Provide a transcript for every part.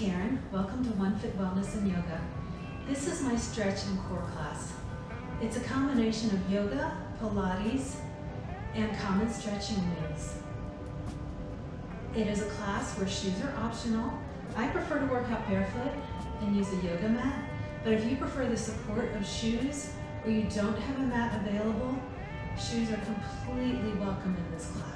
Karen. Welcome to One Fit Wellness and Yoga. This is my stretch and core class. It's a combination of yoga, Pilates, and common stretching moves. It is a class where shoes are optional. I prefer to work out barefoot and use a yoga mat, but if you prefer the support of shoes or you don't have a mat available, shoes are completely welcome in this class.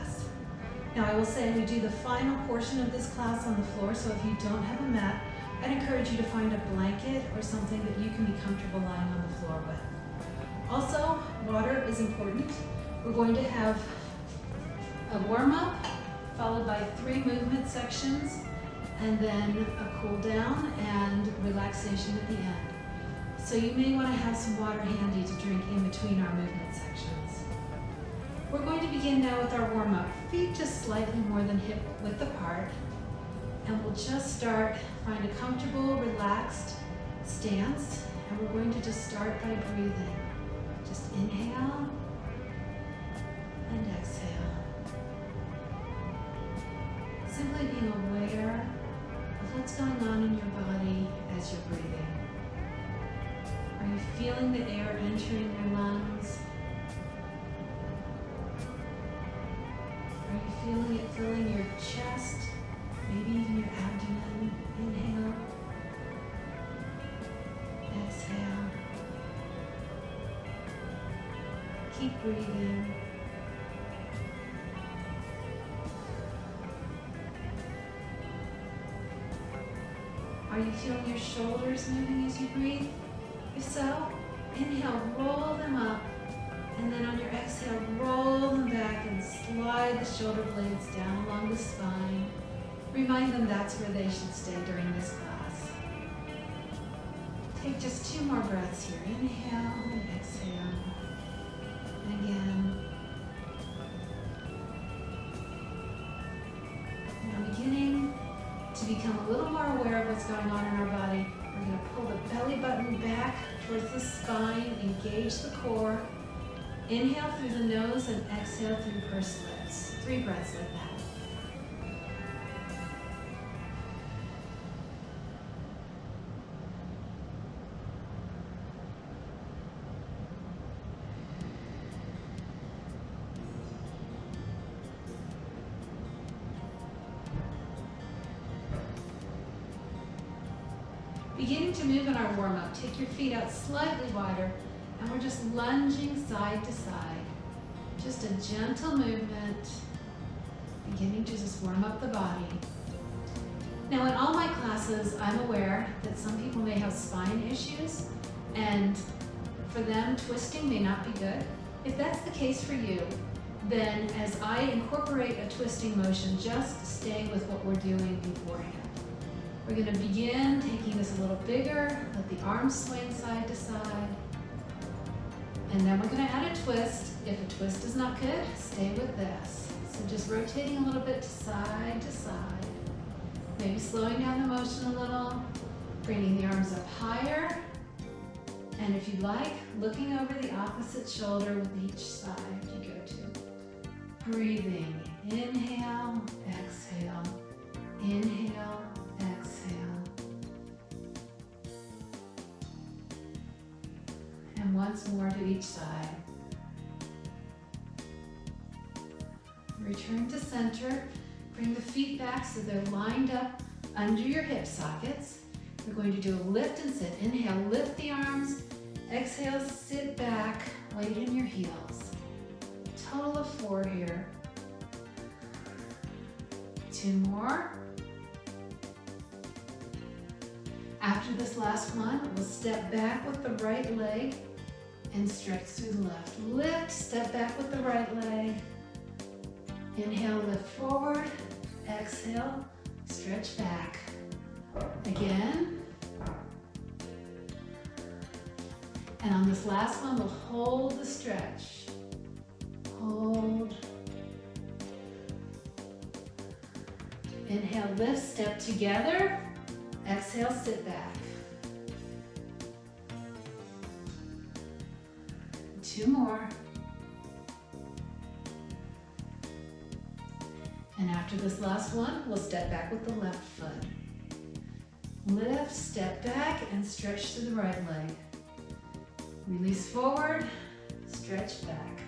Now I will say we do the final portion of this class on the floor, so if you don't have a mat, I'd encourage you to find a blanket or something that you can be comfortable lying on the floor with. Also, water is important. We're going to have a warm-up followed by 3 movement sections and then a cool down and relaxation at the end. So you may want to have some water handy to drink in between our movement sections. We're going to begin now with our warm-up. Feet just slightly more than hip width apart. And we'll just start, find a comfortable, relaxed stance. And we're going to just start by breathing. Just inhale and exhale. Simply being aware of what's going on in your body as you're breathing. Are you feeling the air entering your lungs? Are you feeling it filling your chest, maybe even your abdomen? Inhale, exhale. Keep breathing. Are you feeling your shoulders moving as you breathe? If so, inhale, roll them up. And then on your exhale, roll them back and slide the shoulder blades down along the spine. Remind them that's where they should stay during this class. Take just 2 more breaths here. Inhale and exhale. And again. Now beginning to become a little more aware of what's going on in our body. We're going to pull the belly button back towards the spine, engage the core. Inhale through the nose and exhale through pursed lips. 3 breaths like that. Beginning to move in our warm-up, take your feet out slightly wider, and we're just lunging side to side. Just a gentle movement, beginning to just warm up the body. Now in all my classes, I'm aware that some people may have spine issues, and for them, twisting may not be good. If that's the case for you, then as I incorporate a twisting motion, just stay with what we're doing beforehand. We're going to begin taking this a little bigger, let the arms swing side to side. And then we're going to add a twist. If a twist is not good, stay with this. So just rotating a little bit to side, maybe slowing down the motion a little, bringing the arms up higher. And if you like, looking over the opposite shoulder with each side you go to. Breathing, inhale, exhale, inhale, exhale. And once more to each side. Return to center. Bring the feet back so they're lined up under your hip sockets. We're going to do a lift and sit. Inhale, lift the arms. Exhale, sit back, weight in your heels. Total of 4 here. 2 more. After this last one, we'll step back with the right leg and stretch through the left. Lift, step back with the right leg. Inhale, lift forward. Exhale, stretch back. Again. And on this last one, we'll hold the stretch. Hold. Inhale, lift, step together. Exhale, sit back. 2 more. And after this last one, we'll step back with the left foot. Lift, step back, and stretch to the right leg. Release forward, stretch back.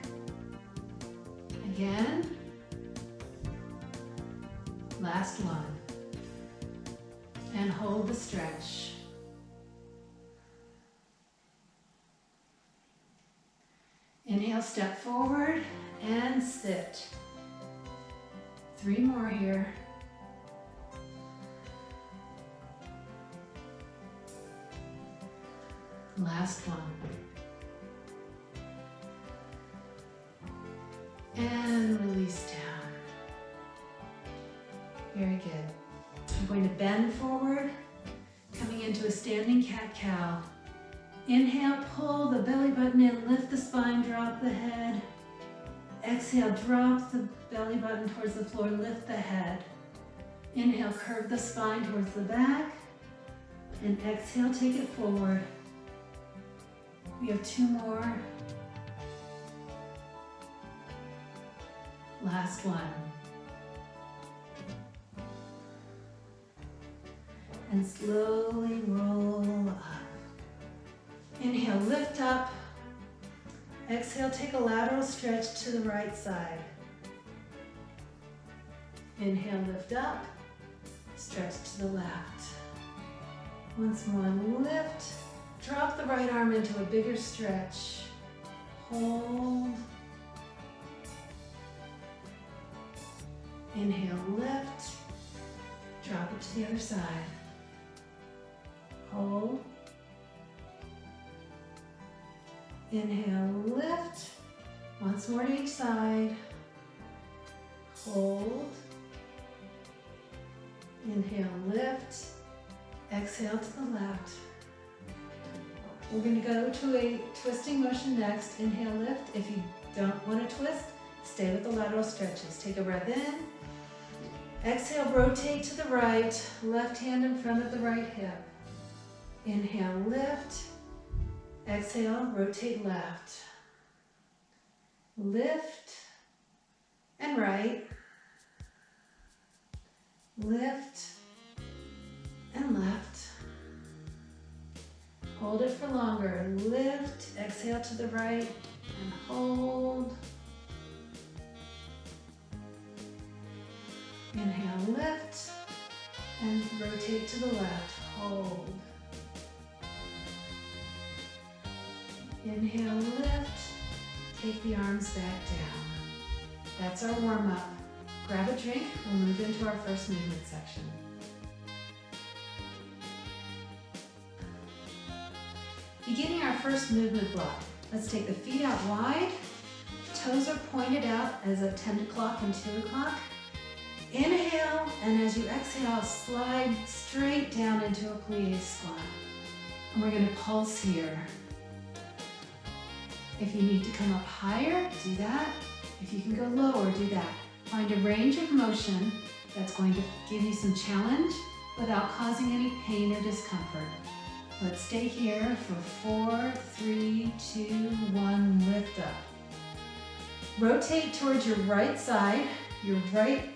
Again. Last one. And hold the stretch. Inhale, step forward and sit. 3 more here. Last one. And release down. Very good. I'm going to bend forward, coming into a standing cat-cow. Inhale, pull the belly button in, lift the spine, drop the head. Exhale, drop the belly button towards the floor, lift the head. Inhale, curve the spine towards the back. And exhale, take it forward. We have 2 more. Last one. And slowly roll up. Inhale, lift up. Exhale, take a lateral stretch to the right side. Inhale, lift up. Stretch to the left. Once more, lift. Drop the right arm into a bigger stretch. Hold. Inhale, lift. Drop it to the other side. Hold. Inhale, lift. Once more to each side. Hold. Inhale, lift. Exhale to the left. We're going to go to a twisting motion next. Inhale, lift. If you don't want to twist, stay with the lateral stretches. Take a breath in. Exhale, rotate to the right. Left hand in front of the right hip. Inhale, lift. Exhale, rotate left. Lift and right. Lift and left. Hold it for longer. Lift, exhale to the right, and hold. Inhale, lift, and rotate to the left. Hold. Inhale, lift, take the arms back down. That's our warm-up. Grab a drink, we'll move into our first movement section. Beginning our first movement block, let's take the feet out wide. Toes are pointed out as of 10 o'clock and 2 o'clock. Inhale, and as you exhale, slide straight down into a plie squat. And we're going to pulse here. If you need to come up higher, do that. If you can go lower, do that. Find a range of motion that's going to give you some challenge without causing any pain or discomfort. Let's stay here for 4, 3, 2, 1, lift up. Rotate towards your right side. Your right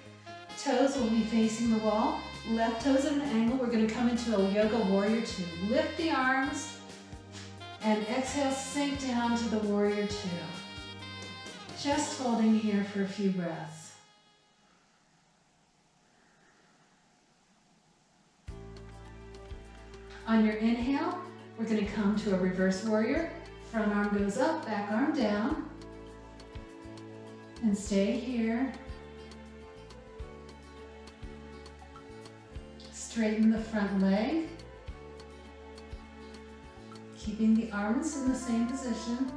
toes will be facing the wall. Left toes at an angle. We're going to come into a yoga warrior 2. Lift the arms and exhale, sink down to the warrior 2. Just holding here for a few breaths. On your inhale, we're going to come to a reverse warrior. Front arm goes up, back arm down. And stay here. Straighten the front leg. Keeping the arms in the same position.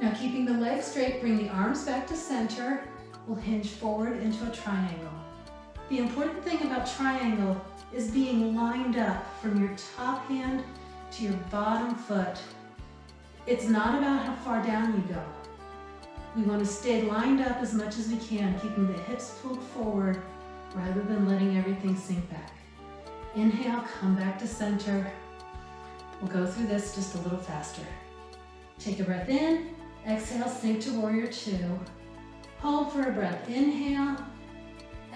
Now keeping the legs straight, bring the arms back to center. We'll hinge forward into a triangle. The important thing about triangle is being lined up from your top hand to your bottom foot. It's not about how far down you go. We want to stay lined up as much as we can, keeping the hips pulled forward rather than letting everything sink back. Inhale, come back to center. We'll go through this just a little faster. Take a breath in, exhale, sink to warrior 2. Hold for a breath, inhale,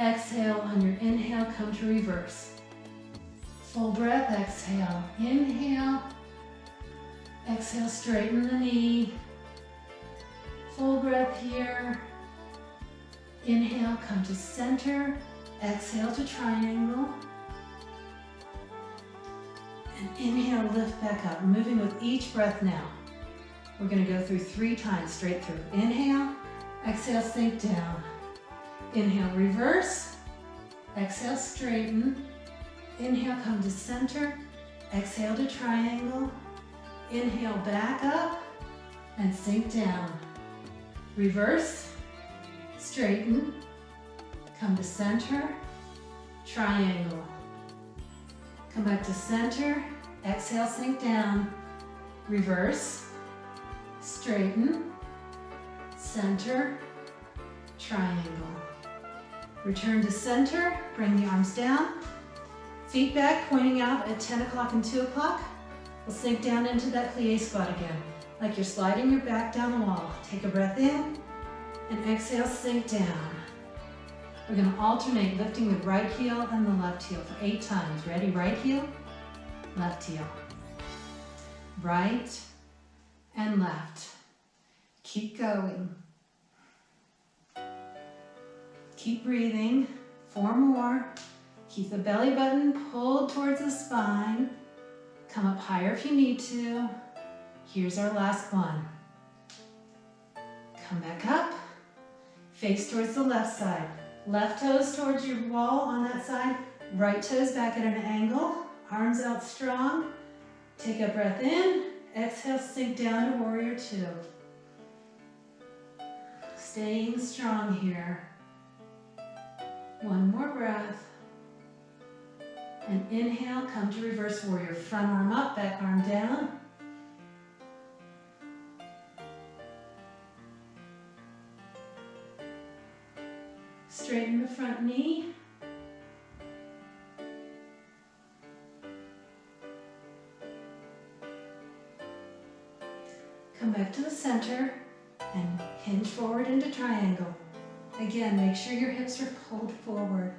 Exhale on your inhale, come to reverse. Full breath, exhale. Inhale. Exhale, straighten the knee. Full breath here. Inhale, come to center. Exhale to triangle. And inhale, lift back up. Moving with each breath now. We're going to go through 3 times, straight through. Inhale, exhale, sink down. Inhale, reverse. Exhale, straighten. Inhale, come to center. Exhale to triangle. Inhale, back up and sink down. Reverse, straighten, come to center, triangle. Come back to center, exhale, sink down. Reverse, straighten, center, triangle. Return to center, bring the arms down. Feet back, pointing out at 10 o'clock and 2 o'clock. We'll sink down into that plie squat again, like you're sliding your back down the wall. Take a breath in, and exhale, sink down. We're going to alternate lifting the right heel and the left heel for 8 times. Ready? Right heel, left heel. Right and left. Keep going. Keep breathing. 4 more. Keep the belly button pulled towards the spine. Come up higher if you need to. Here's our last one. Come back up. Face towards the left side. Left toes towards your wall on that side. Right toes back at an angle. Arms out strong. Take a breath in. Exhale, sink down to warrior 2. Staying strong here. 1 more breath. And inhale, come to reverse warrior. Front arm up, back arm down. Straighten the front knee. Come back to the center and hinge forward into triangle. Again, make sure your hips are pulled forward.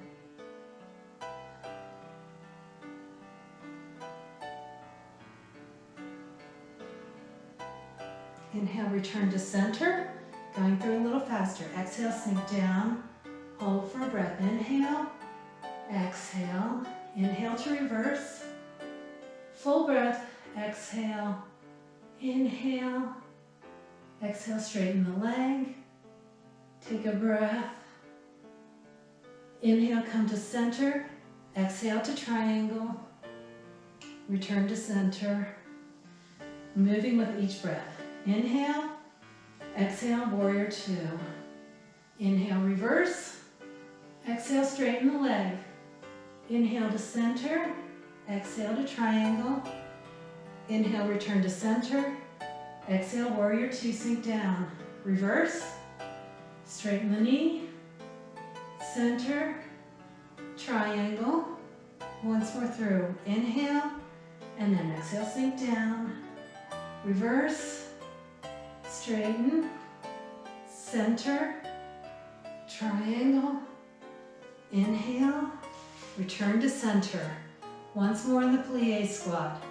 Inhale, return to center. Going through a little faster. Exhale, sink down. Hold for a breath. Inhale, exhale. Inhale to reverse. Full breath. Exhale, inhale. Exhale, straighten the leg. Take a breath. Inhale, come to center. Exhale to triangle. Return to center. Moving with each breath. Inhale, exhale, warrior 2. Inhale, reverse. Exhale, straighten the leg. Inhale to center. Exhale to triangle. Inhale, return to center. Exhale, warrior 2, sink down. Reverse. Straighten the knee. Center. Triangle. Once more through. Inhale. And then exhale, sink down. Reverse. Straighten. Center. Triangle. Inhale. Return to center. Once more in the plie squat.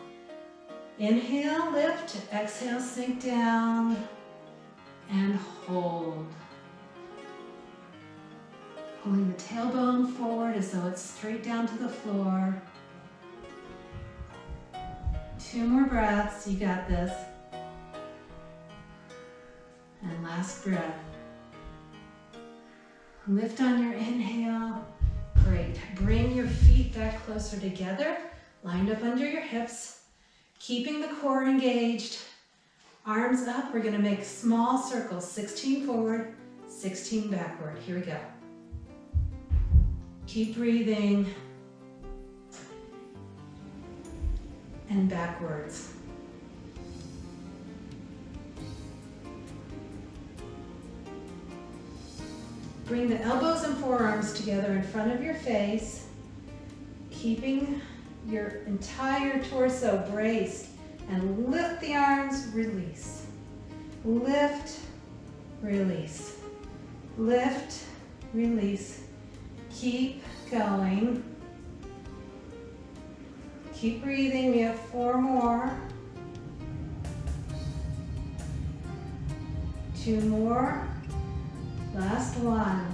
Inhale, lift. Exhale, sink down. And hold. Pulling the tailbone forward as though it's straight down to the floor. 2 more breaths. You got this. And last breath. Lift on your inhale. Great. Bring your feet back closer together, lined up under your hips, keeping the core engaged. Arms up. We're going to make small circles, 16 forward, 16 backward. Here we go. Keep breathing. And backwards. Bring the elbows and forearms together in front of your face, keeping your entire torso braced, and lift the arms, release. Lift, release. Lift, release. Keep going. Keep breathing. We have 4 more. 2 more. Last one.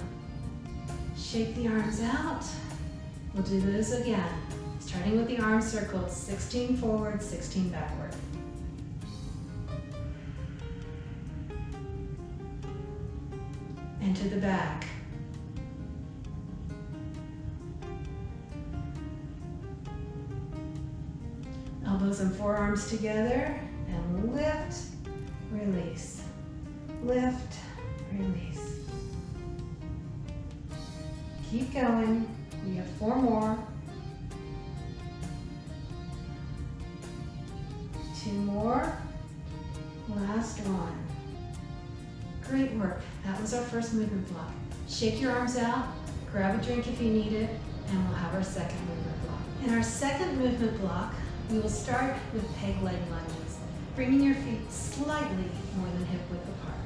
Shake the arms out. We'll do this again. Starting with the arm circles, 16 forward, 16 backward. And to the back. Elbows and forearms together, and lift, release. Lift, release. Keep going. We have 4 more. 2 more. Last one. Great work. That was our first movement block. Shake your arms out, grab a drink if you need it, and we'll have our second movement block. In our second movement block, we will start with peg leg lunges, bringing your feet slightly more than hip width apart.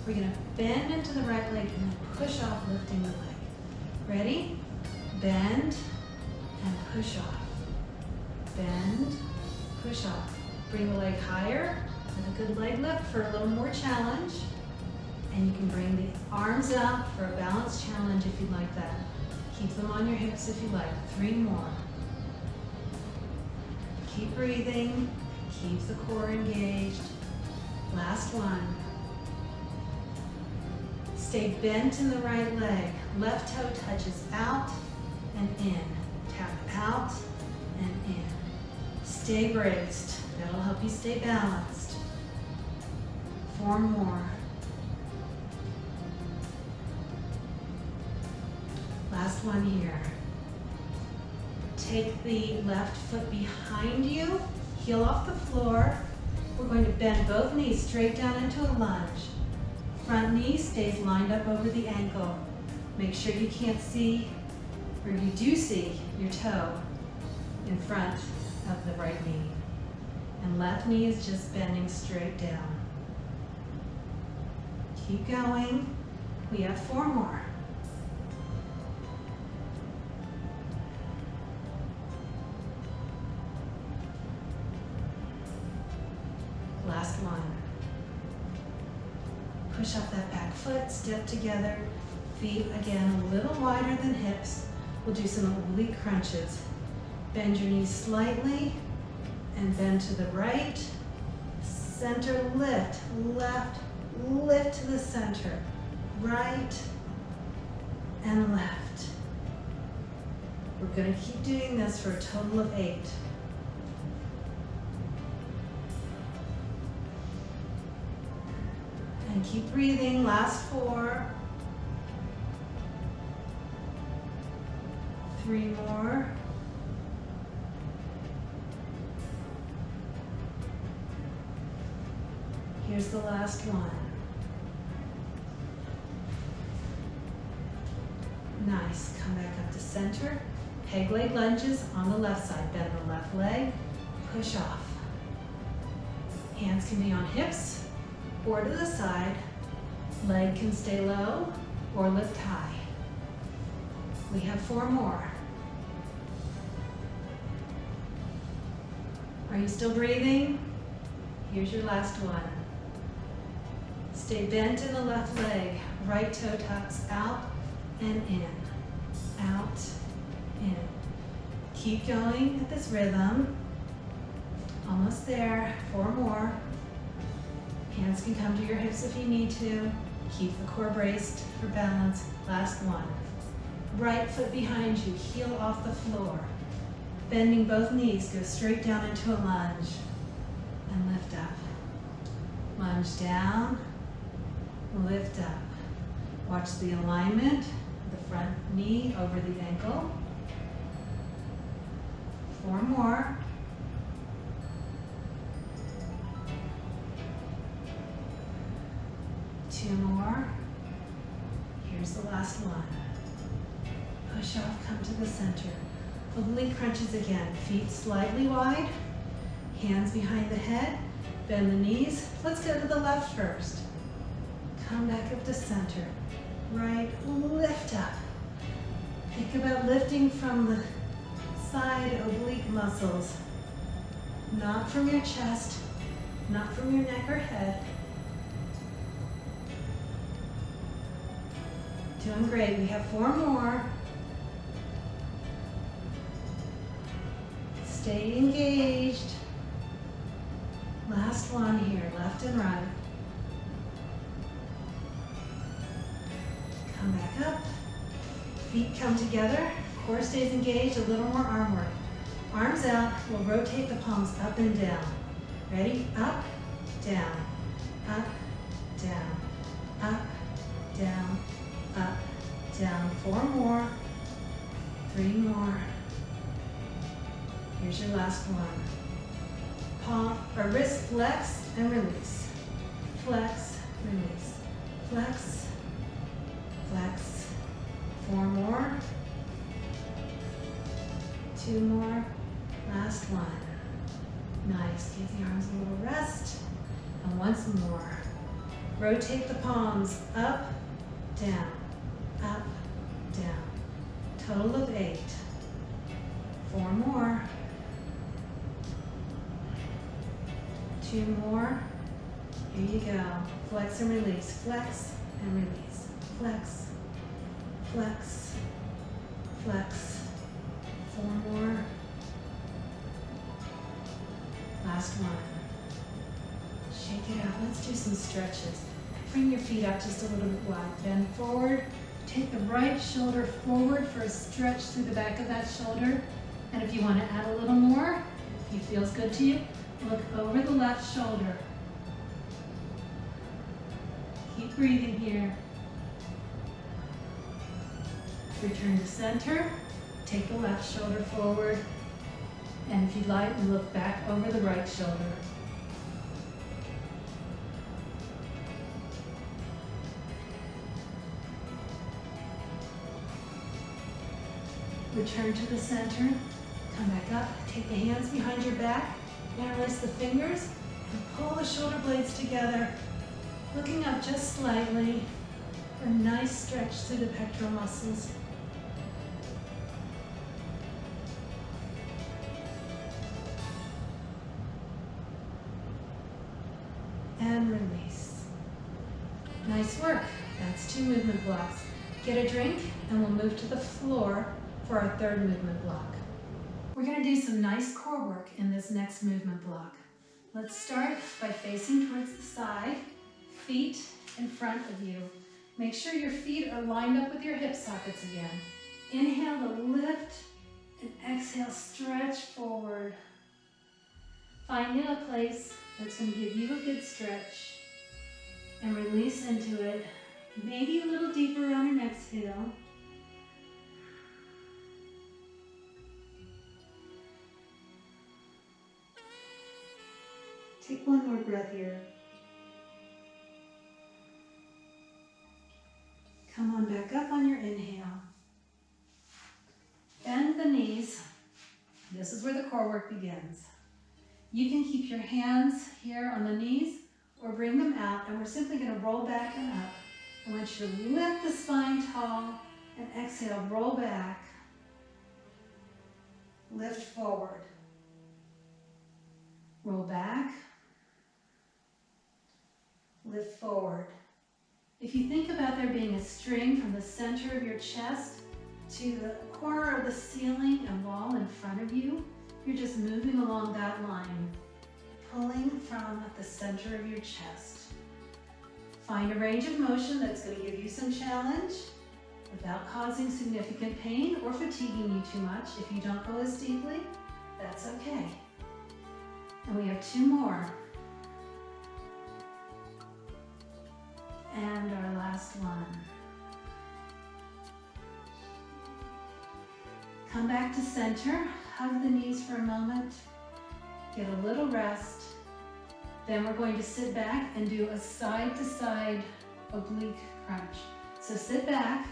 We're going to bend into the right leg and then push off, lifting the leg. Ready? Bend and push off. Bend, push off. Bring the leg higher with a good leg lift for a little more challenge. And you can bring the arms out for a balanced challenge if you'd like that. Keep them on your hips if you like. 3 more. Keep breathing. Keep the core engaged. Last one. Stay bent in the right leg. Left toe touches out and in. Tap out and in. Stay braced. That'll help you stay balanced. 4 more. Last one here. Take the left foot behind you, heel off the floor. We're going to bend both knees straight down into a lunge. Front knee stays lined up over the ankle. Make sure you can't see, or you do see, your toe in front of the right knee. And left knee is just bending straight down. Keep going. We have 4 more. Last one. Push off that back foot, step together. Feet again a little wider than hips. We'll do some oblique crunches. Bend your knees slightly and bend to the right. Center lift, left, lift to the center. Right and left. We're going to keep doing this for a total of 8. And keep breathing. Last 4. 3 more. Here's the last one. Nice. Come back up to center. Peg leg lunges on the left side. Bend the left leg. Push off. Hands can be on hips or to the side. Leg can stay low or lift high. We have 4 more. Are you still breathing? Here's your last one. Stay bent in the left leg. Right toe taps out and in. Out, in. Keep going at this rhythm. Almost there. 4 more. Hands can come to your hips if you need to. Keep the core braced for balance. Last one. Right foot behind you, heel off the floor. Bending both knees, go straight down into a lunge. And lift up. Lunge down, lift up. Watch the alignment, the front knee over the ankle. 4 more. Two more. Here's the last one. Push off, come to the center. Oblique crunches again. Feet slightly wide. Hands behind the head. Bend the knees. Let's go to the left first. Come back up to center. Right, lift up. Think about lifting from the side oblique muscles, not from your chest, not from your neck or head. Doing great. We have 4 more. Stay engaged. Last one here, left and right. Come back up. Feet come together. Core stays engaged. A little more arm work. Arms out. We'll rotate the palms up and down. Ready? Up, down, up, down, up, down, up, down. 4 more. 3 more. Here's your last one. Palm or wrist flex and release. Flex, release. Flex, flex. 4 more. 2 more. Last one. Nice. Give the arms a little rest. And once more. Rotate the palms up, down, up, down. Total of 8. 4 more. 2 more. Here you go. Flex and release. Flex and release. Flex, flex, flex. 4 more. Last one. Shake it out. Let's do some stretches. Bring your feet out just a little bit wide. Bend forward. Take the right shoulder forward for a stretch through the back of that shoulder. And if you want to add a little more, if it feels good to you, look over the left shoulder. Keep breathing here. Return to center. Take the left shoulder forward. And if you'd like, look back over the right shoulder. Return to the center. Come back up. Take the hands behind your back. Interlace the fingers and pull the shoulder blades together. Looking up just slightly for a nice stretch through the pectoral muscles. And release. Nice work. That's 2 movement blocks. Get a drink and we'll move to the floor for our 3rd movement block. We're going to do some nice core work in this next movement block. Let's start by facing towards the side, feet in front of you. Make sure your feet are lined up with your hip sockets again. Inhale to lift and exhale, stretch forward. Find a place that's going to give you a good stretch and release into it. Maybe a little deeper on an exhale. Take one more breath here. Come on back up on your inhale. Bend the knees. This is where the core work begins. You can keep your hands here on the knees or bring them out, and we're simply going to roll back and up. I want you to lift the spine tall and exhale, roll back. Lift forward. Roll back. Lift forward. If you think about there being a string from the center of your chest to the corner of the ceiling and wall in front of you, you're just moving along that line, pulling from the center of your chest. Find a range of motion that's going to give you some challenge without causing significant pain or fatiguing you too much. If you don't go as deeply, that's okay. And we have 2 more. And our last one. Come back to center, hug the knees for a moment, get a little rest. Then we're going to sit back and do a side-to-side oblique crunch. So sit back,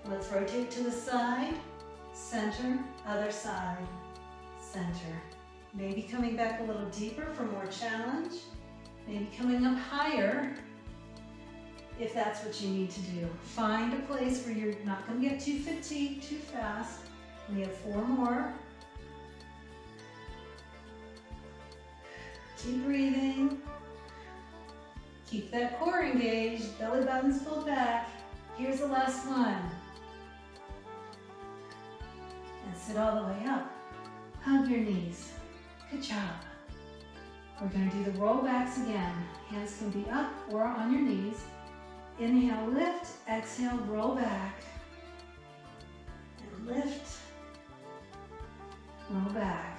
let's rotate to the side, center, other side, center. Maybe coming back a little deeper for more challenge, maybe coming up higher. if that's what you need to do. Find a place where you're not going to get too fatigued too fast. We have 4 more. Keep breathing. Keep that core engaged, belly button's pulled back. Here's the last one. And sit all the way up. Hug your knees. Good job. We're going to do the rollbacks again. Hands can be up or on your knees. Inhale, lift. Exhale, roll back. And lift. Roll back.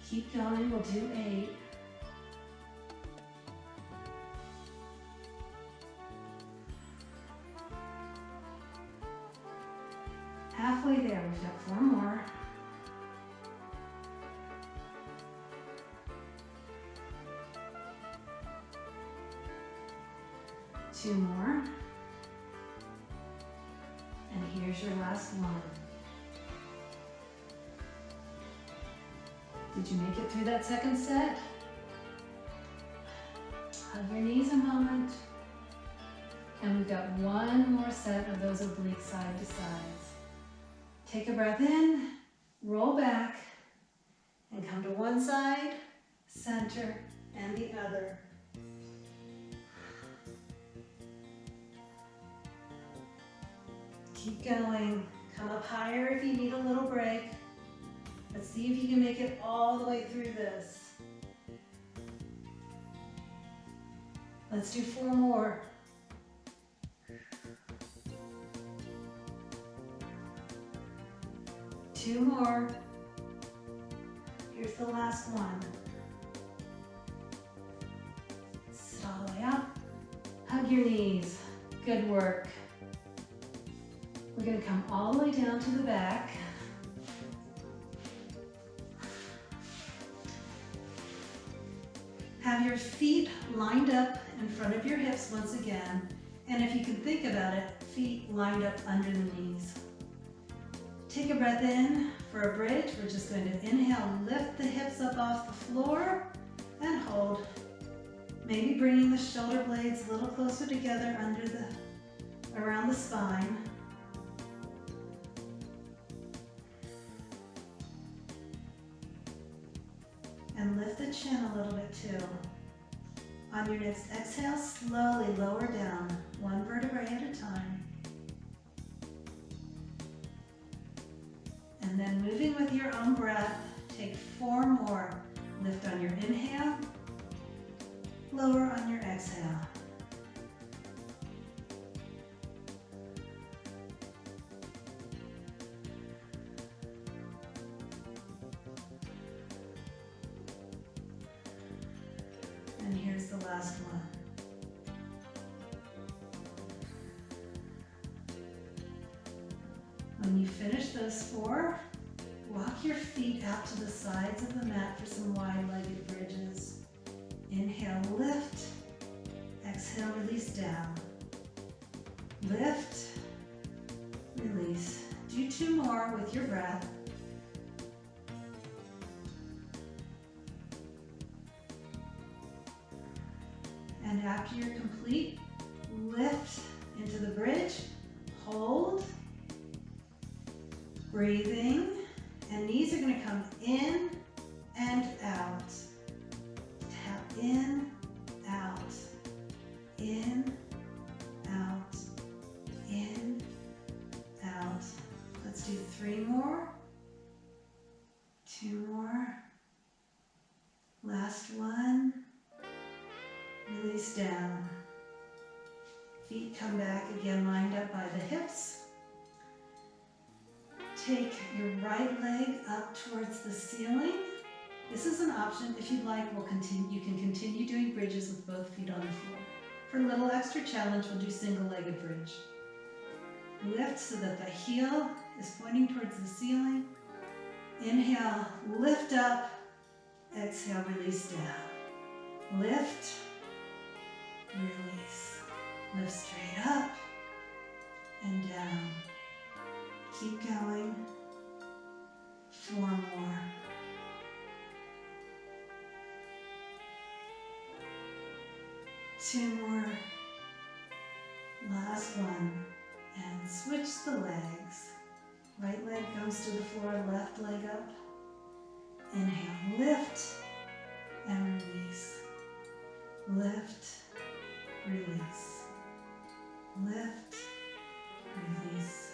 Keep going. We'll do 8. Halfway there, we've got 4 more. Two more. And here's your last one. Did you make it through that second set? Hug your knees a moment. And we've got 1 more set of those oblique side to sides. Take a breath in, roll back, and come to one side, center, and the other. Keep going. Come up higher if you need a little break. Let's see if you can make it all the way through this. Let's do 4 more. Two more. Here's the last one. Sit all the way up. Hug your knees. Good work. We're going to come all the way down to the back. Have your feet lined up in front of your hips once again. And if you can think about it, feet lined up under the knees. Take a breath in for a bridge. We're just going to inhale, lift the hips up off the floor and hold. Maybe bringing the shoulder blades a little closer together around the spine. And lift the chin a little bit too. On your next exhale, slowly lower down, 1 vertebrae at a time. And then moving with your own breath, take 4 more. Lift on your inhale, lower on your exhale. And here's the last one. When you finish those 4, walk your feet out to the sides of the mat for some wide-legged bridges. Inhale, lift. Exhale, release down. Lift, release. Do 2 more with your breath. And after you're complete, lift into the bridge, hold, breathing, and knees are going to come in and out. Tap in, out, in, out, in, out. Let's do 3 more, 2 more, last one. Release down. Feet come back again, lined up by the hips. Take your right leg up towards the ceiling. This is an option. If you'd like, you can continue doing bridges with both feet on the floor. For a little extra challenge, we'll do single-legged bridge. Lift so that the heel is pointing towards the ceiling. Inhale, lift up. Exhale, release down. Lift. Release. Lift straight up and down. Keep going. 4 more. 2 more. Last one. And switch the legs. Right leg goes to the floor, left leg up. Inhale, lift and release. Lift, release. Lift, release.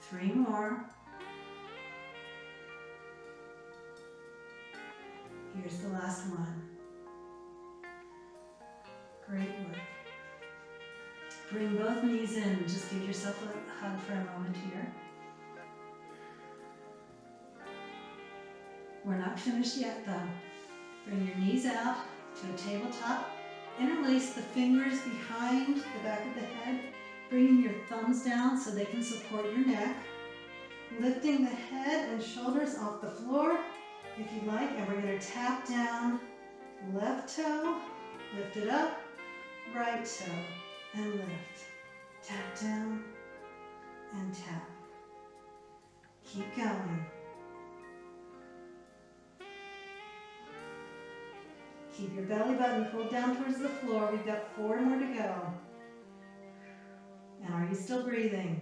Three more. Here's the last one. Great work. Bring both knees in. Just give yourself a hug for a moment here. We're not finished yet though. Bring your knees out to a tabletop. Interlace the fingers behind the back of the head, bringing your thumbs down so they can support your neck. Lifting the head and shoulders off the floor if you like, and we're going to tap down left toe, lift it up, right toe, and lift. Tap down and tap. Keep going. Keep your belly button pulled down towards the floor. We've got 4 more to go. And are you still breathing?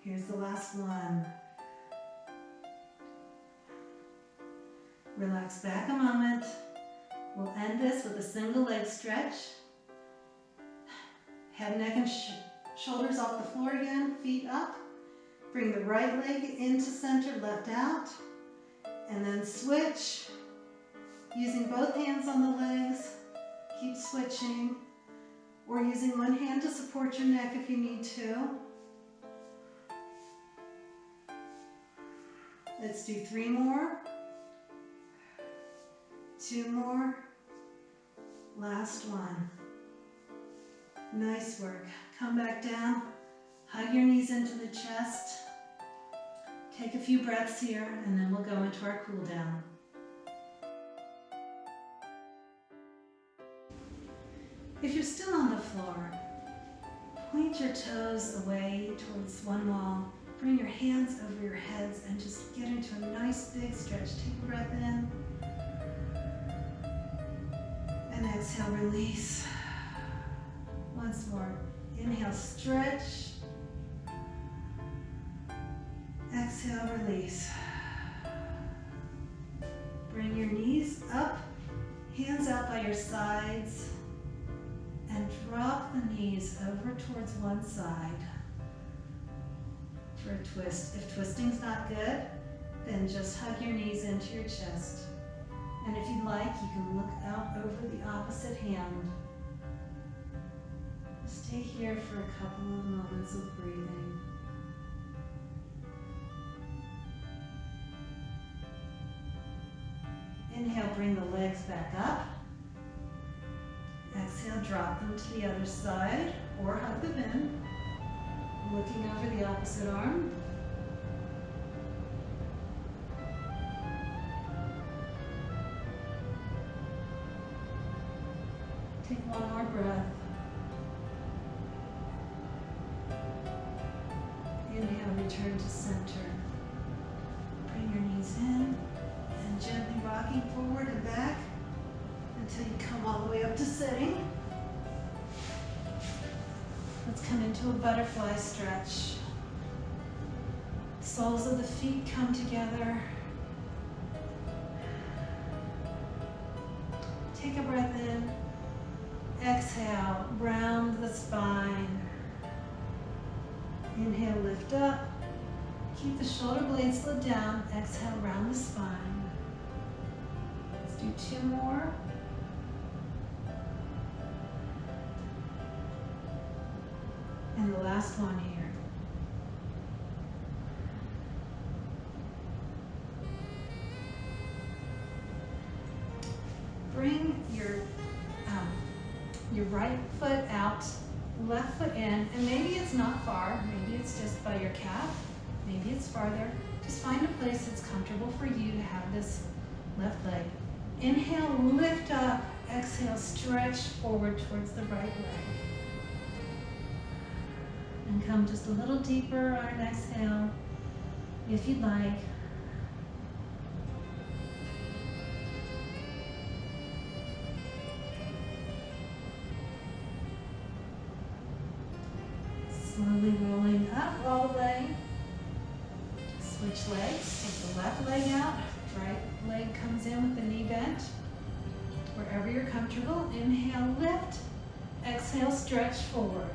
Here's the last one. Relax back a moment. We'll end this with a single leg stretch. Head, neck, and shoulders off the floor again, feet up. Bring the right leg into center, left out. And then switch. Using both hands on the legs. Keep switching. Or using one hand to support your neck if you need to. Let's do 3 more. 2 more. Last one. Nice work. Come back down. Hug your knees into the chest. Take a few breaths here, and then we'll go into our cool down. If you're still on the floor, point your toes away towards one wall. Bring your hands over your heads and just get into a nice big stretch. Take a breath in. And exhale, release. Once more. Inhale, stretch. Exhale, release. Bring your knees up, hands out by your sides, and drop the knees over towards one side for a twist. If twisting's not good, then just hug your knees into your chest. And if you'd like, you can look out over the opposite hand. Stay here for a couple of moments of breathing. Inhale, bring the legs back up. Exhale, drop them to the other side or hug them in. Looking over the opposite arm. Take one more breath. Inhale, return to center. Bring your knees in and gently rocking forward and back until you come all the way up to sitting. Let's come into a butterfly stretch. Soles of the feet come together. Take a breath in. Exhale, round the spine. Inhale, lift up. Keep the shoulder blades slid down. Exhale, round the spine. Let's do 2 more. And the last one here. Bring your right foot out, left foot in, and maybe it's not far, maybe it's just by your calf, maybe it's farther. Just find a place that's comfortable for you to have this left leg. Inhale, lift up. Exhale, stretch forward towards the right leg. And come just a little deeper on an exhale, if you'd like. Slowly rolling up all the way. Switch legs, take the left leg out, right leg comes in with the knee bent. Wherever you're comfortable, inhale, lift, exhale, stretch forward.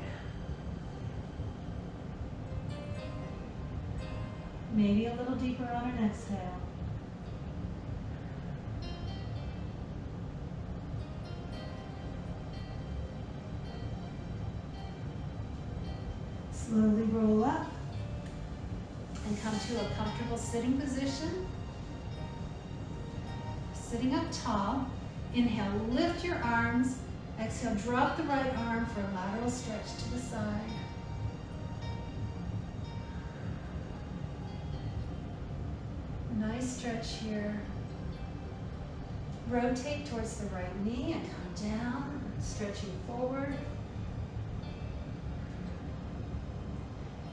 Maybe a little deeper on an exhale. Slowly roll up and come to a comfortable sitting position. Sitting up tall, inhale, lift your arms. Exhale, drop the right arm for a lateral stretch to the side. Nice stretch here. Rotate towards the right knee and come down, stretching forward.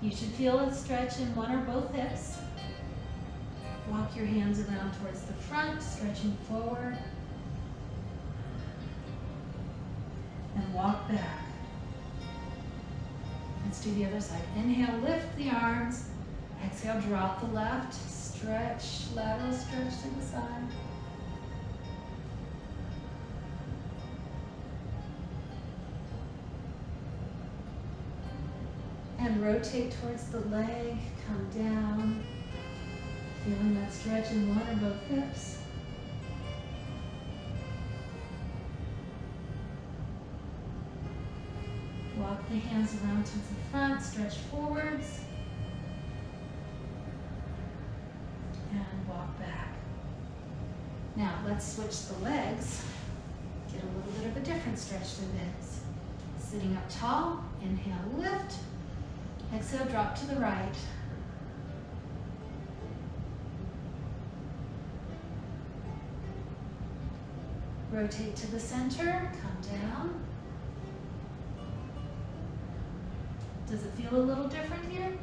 You should feel a stretch in one or both hips. Walk your hands around towards the front, stretching forward. And walk back. Let's do the other side. Inhale, lift the arms. Exhale, drop the left. Stretch, lateral stretch to the side. And rotate towards the leg, come down. Feeling that stretch in one or both hips. Walk the hands around to the front, stretch forwards. And walk back. Now let's switch the legs. Get a little bit of a different stretch than this. Sitting up tall, inhale, lift. Exhale, drop to the right. Rotate to the center, come down. Does it feel a little different here?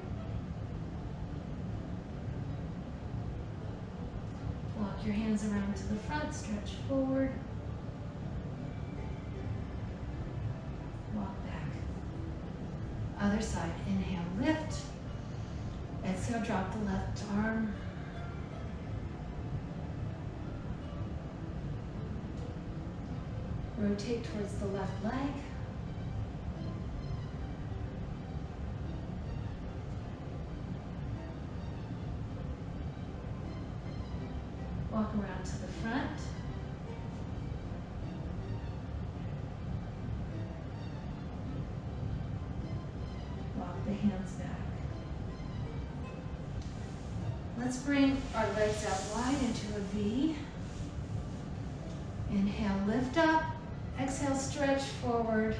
Walk your hands around to the front, stretch forward. Walk back. Other side, inhale, lift. Exhale, drop the left arm. Rotate towards the left leg. Walk around to the front. Walk the hands back. Let's bring our legs out wide into a V. Inhale, lift up. Exhale, stretch forward.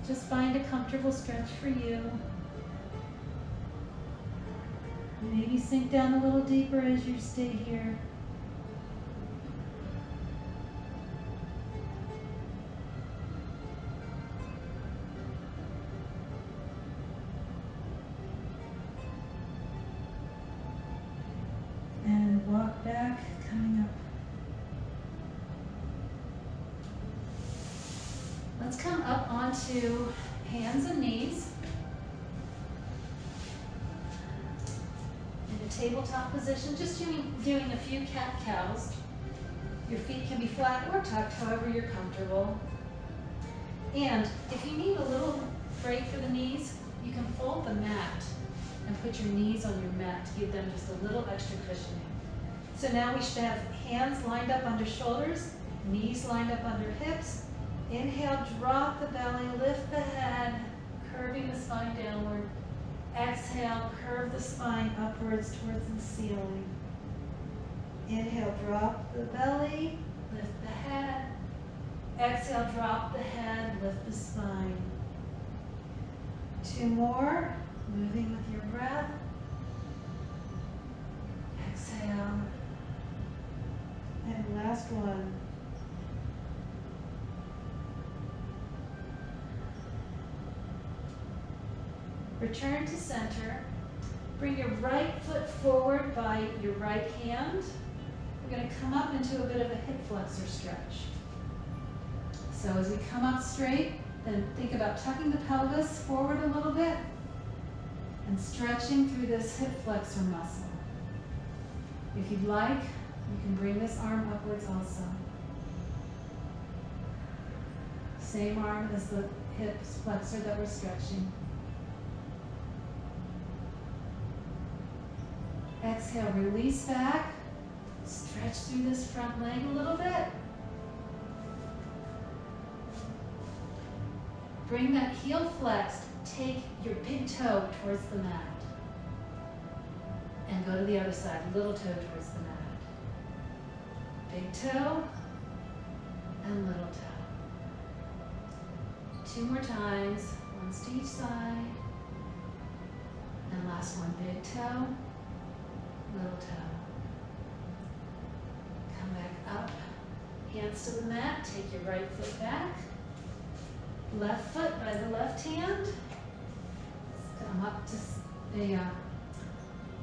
Just find a comfortable stretch for you. Maybe sink down a little deeper as you stay here. And walk back, coming up. Let's come up onto hands and knees. In a tabletop position, just doing a few cat-cows. Your feet can be flat or tucked, however you're comfortable. And if you need a little break for the knees, you can fold the mat and put your knees on your mat to give them just a little extra cushioning. So now we should have hands lined up under shoulders, knees lined up under hips. Inhale, drop the belly, lift the head, curving the spine downward. Exhale, curve the spine upwards towards the ceiling. Inhale, drop the belly, lift the head. Exhale, drop the head, lift the spine. 2 more, moving with your breath. Exhale. And last one. Return to center. Bring your right foot forward by your right hand. We're going to come up into a bit of a hip flexor stretch. So as we come up straight, then think about tucking the pelvis forward a little bit and stretching through this hip flexor muscle. If you'd like, you can bring this arm upwards also. Same arm as the hip flexor that we're stretching. Exhale, release back. Stretch through this front leg a little bit. Bring that heel flexed. Take your big toe towards the mat. And go to the other side, little toe towards the mat. Big toe and little toe. 2 more times, once to each side. And last one, big toe, little toe. Come back up, hands to the mat, take your right foot back. Left foot by the left hand. Come up to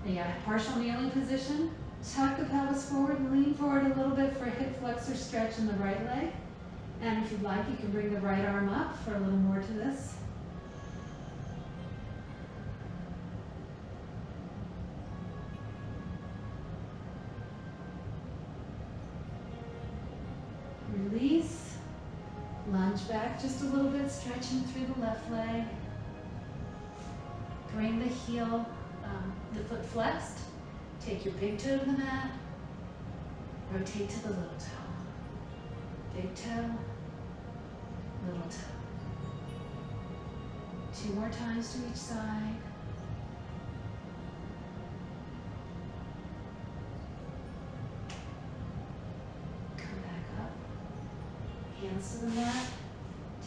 a partial kneeling position. Tuck the pelvis forward and lean forward a little bit for a hip flexor stretch in the right leg. And if you'd like, you can bring the right arm up for a little more to this. Release. Lunge back just a little bit, stretching through the left leg. Bring the heel, the foot flexed. Take your big toe to the mat. Rotate to the little toe. Big toe, little toe. 2 more times to each side. Come back up. Hands to the mat.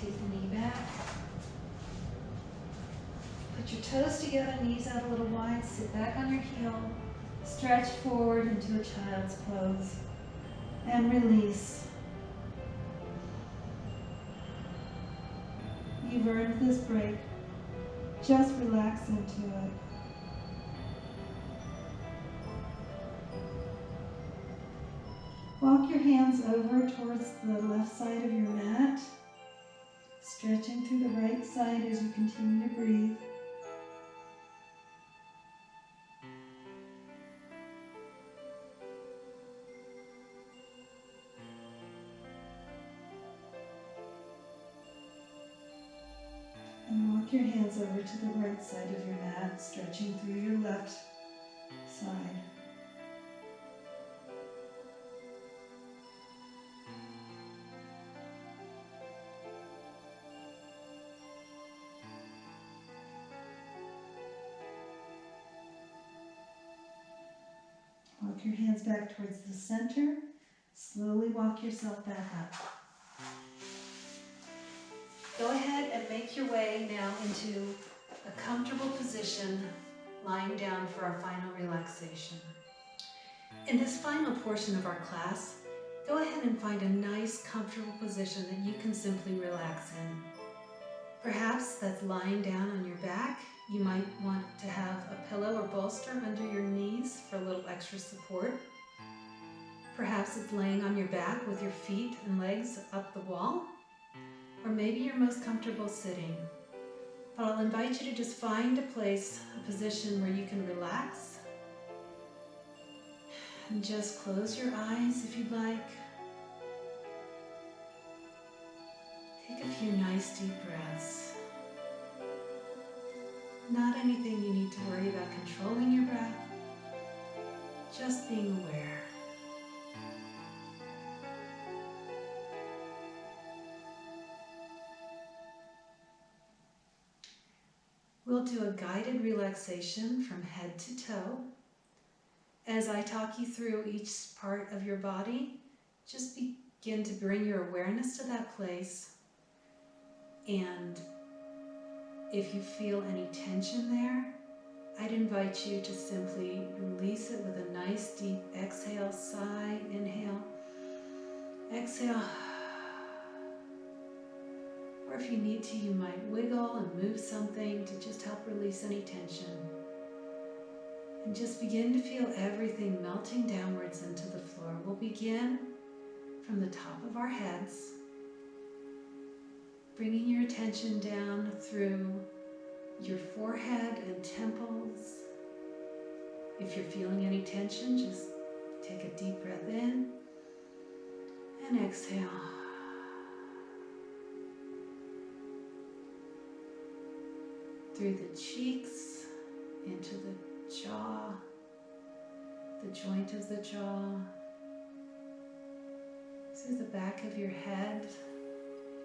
Take the knee back. Put your toes together, knees out a little wide. Sit back on your heel. Stretch forward into a child's pose. And release. You've earned this break. Just relax into it. Walk your hands over towards the left side of your mat, stretching through the right side as you continue to breathe. And walk your hands over to the right side of your mat, stretching through your left side. Walk your hands back towards the center. Slowly walk yourself back up. Go ahead and make your way now into a comfortable position, lying down for our final relaxation. In this final portion of our class, go ahead and find a nice, comfortable position that you can simply relax in. Perhaps that's lying down on your back. You might want to have a pillow or bolster under your knees for a little extra support. Perhaps it's laying on your back with your feet and legs up the wall. Or maybe you're most comfortable sitting. But I'll invite you to just find a place, a position where you can relax. And just close your eyes if you'd like. Take a few nice deep breaths. Not anything you need to worry about controlling your breath, just being aware. We'll do a guided relaxation from head to toe. As I talk you through each part of your body, just begin to bring your awareness to that place. And if you feel any tension there, I'd invite you to simply release it with a nice deep exhale, sigh, inhale, exhale, Or if you need to, you might wiggle and move something to just help release any tension. And just begin to feel everything melting downwards into the floor. We'll begin from the top of our heads, bringing your attention down through your forehead and temples. If you're feeling any tension, just take a deep breath in and exhale. Through the cheeks, into the jaw, the joint of the jaw, through the back of your head,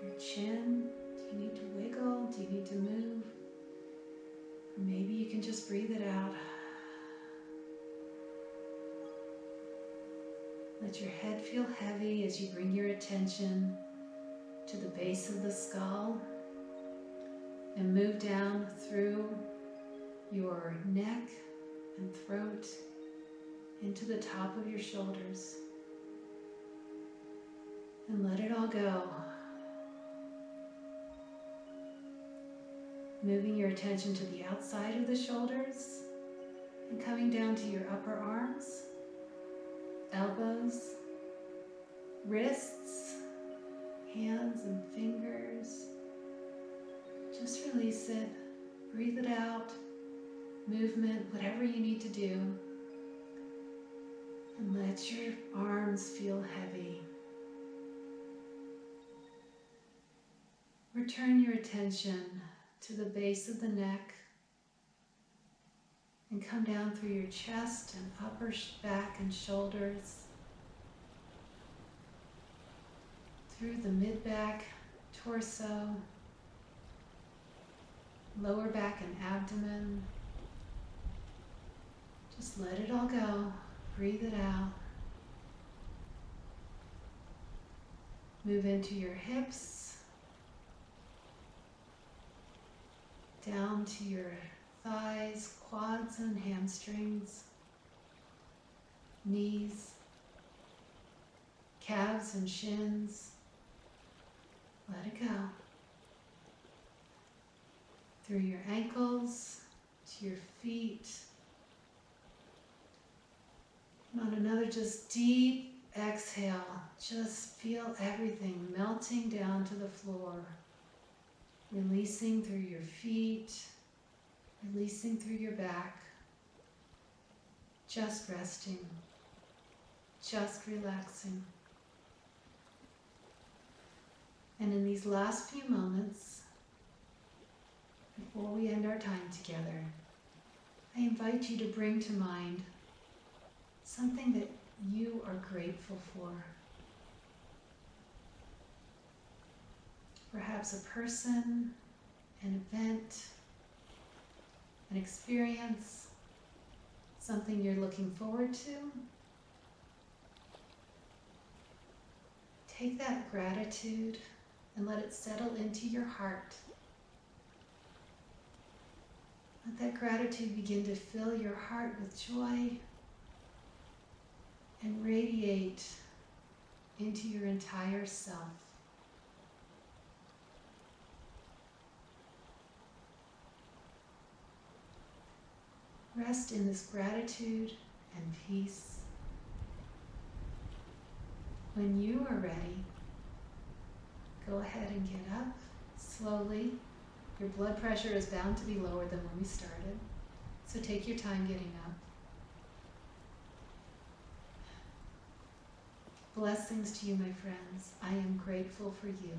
your chin. Do you need to wiggle? Do you need to move? Or maybe you can just breathe it out. Let your head feel heavy as you bring your attention to the base of the skull and move down through your neck and throat into the top of your shoulders. And let it all go. Moving your attention to the outside of the shoulders and coming down to your upper arms, elbows, wrists, hands and fingers. Just release it, breathe it out, movement, whatever you need to do. And let your arms feel heavy. Return your attention to the base of the neck and come down through your chest and upper back and shoulders, through the mid-back, torso, lower back and abdomen. Just let it all go. Breathe it out. Move into your hips, down to your thighs, quads and hamstrings, knees, calves and shins. Let it go. Through your ankles, to your feet. And on another just deep exhale, just feel everything melting down to the floor. Releasing through your feet, releasing through your back, just resting, just relaxing. And in these last few moments, before we end our time together, I invite you to bring to mind something that you are grateful for. Perhaps a person, an event, an experience, something you're looking forward to. Take that gratitude and let it settle into your heart. Let that gratitude begin to fill your heart with joy and radiate into your entire self. Rest in this gratitude and peace. When you are ready, go ahead and get up slowly. Your blood pressure is bound to be lower than when we started, so take your time getting up. Blessings to you, my friends. I am grateful for you.